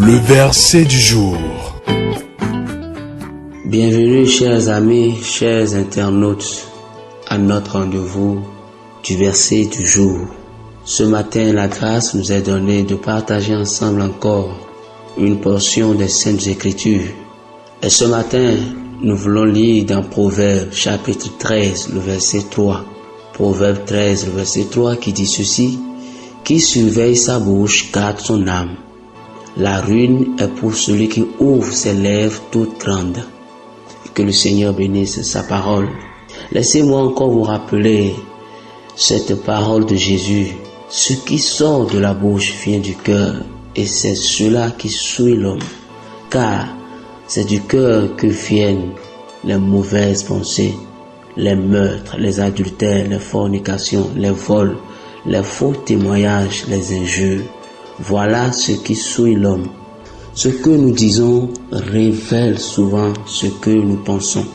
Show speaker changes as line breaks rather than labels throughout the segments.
Le verset du jour.
Bienvenue chers amis, chers internautes, à notre rendez-vous du verset du jour. Ce matin, la grâce nous est donnée de partager ensemble encore une portion des Saintes Écritures. Et ce matin, nous voulons lire dans Proverbes chapitre 13, le verset 3. Proverbe 13, le verset 3 qui dit ceci: qui surveille sa bouche garde son âme. La ruine est pour celui qui ouvre ses lèvres toutes grandes. Que le Seigneur bénisse sa parole. Laissez-moi encore vous rappeler cette parole de Jésus. Ce qui sort de la bouche vient du cœur, et c'est cela qui souille l'homme. Car c'est du cœur que viennent les mauvaises pensées, les meurtres, les adultères, les fornications, les vols, les faux témoignages, les injures. Voilà ce qui souille l'homme. Ce que nous disons révèle souvent ce que nous pensons.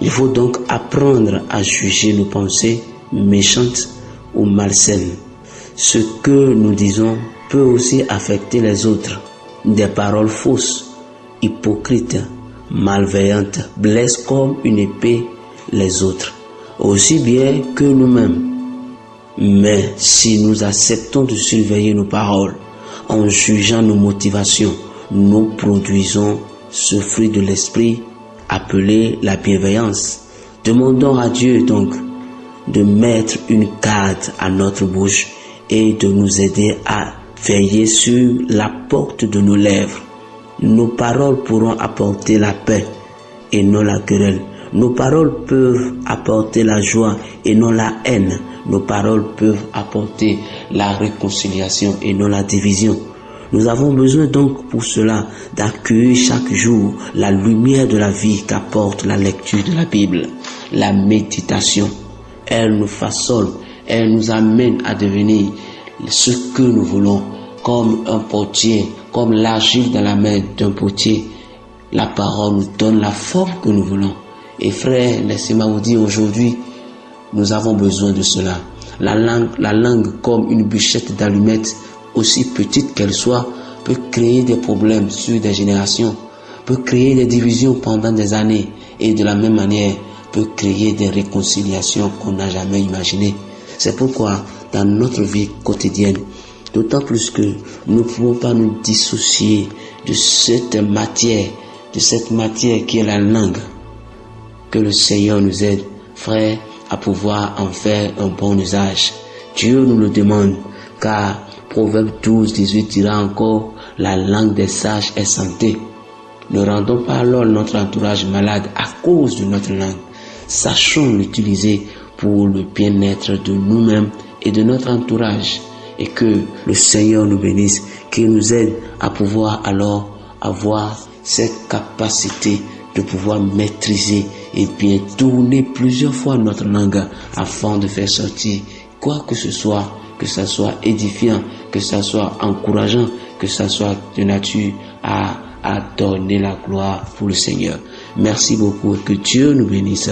Il faut donc apprendre à juger nos pensées méchantes ou malsaines. Ce que nous disons peut aussi affecter les autres. Des paroles fausses, hypocrites, malveillantes blessent comme une épée les autres, aussi bien que nous-mêmes. Mais si nous acceptons de surveiller nos paroles, en jugeant nos motivations, nous produisons ce fruit de l'esprit appelé la bienveillance. Demandons à Dieu donc de mettre une garde à notre bouche et de nous aider à veiller sur la porte de nos lèvres. Nos paroles pourront apporter la paix et non la querelle. Nos paroles peuvent apporter la joie et non la haine. Nos paroles peuvent apporter la réconciliation et non la division. Nous avons besoin donc pour cela d'accueillir chaque jour la lumière de la vie qu'apporte la lecture de la Bible, la méditation. Elle nous façonne, elle nous amène à devenir ce que nous voulons, comme un potier, comme l'argile dans la main d'un potier. La parole nous donne la forme que nous voulons. Et frère, laissez-moi vous dire aujourd'hui, nous avons besoin de cela. La langue comme une bûchette d'allumettes, aussi petite qu'elle soit, peut créer des problèmes sur des générations, peut créer des divisions pendant des années et de la même manière peut créer des réconciliations qu'on n'a jamais imaginées. C'est pourquoi dans notre vie quotidienne, d'autant plus que nous ne pouvons pas nous dissocier de cette matière qui est la langue. Que le Seigneur nous aide, frère, à pouvoir en faire un bon usage. Dieu nous le demande, car Proverbe 12, 18 dira encore: la langue des sages est santé. Ne rendons pas alors notre entourage malade à cause de notre langue. Sachons l'utiliser pour le bien-être de nous-mêmes et de notre entourage. Et que le Seigneur nous bénisse, qu'il nous aide à pouvoir alors avoir cette capacité de pouvoir maîtriser et bien tourner plusieurs fois notre langue afin de faire sortir quoi que ce soit édifiant, que ça soit encourageant, que ça soit de nature à donner la gloire pour le Seigneur. Merci beaucoup et que Dieu nous bénisse.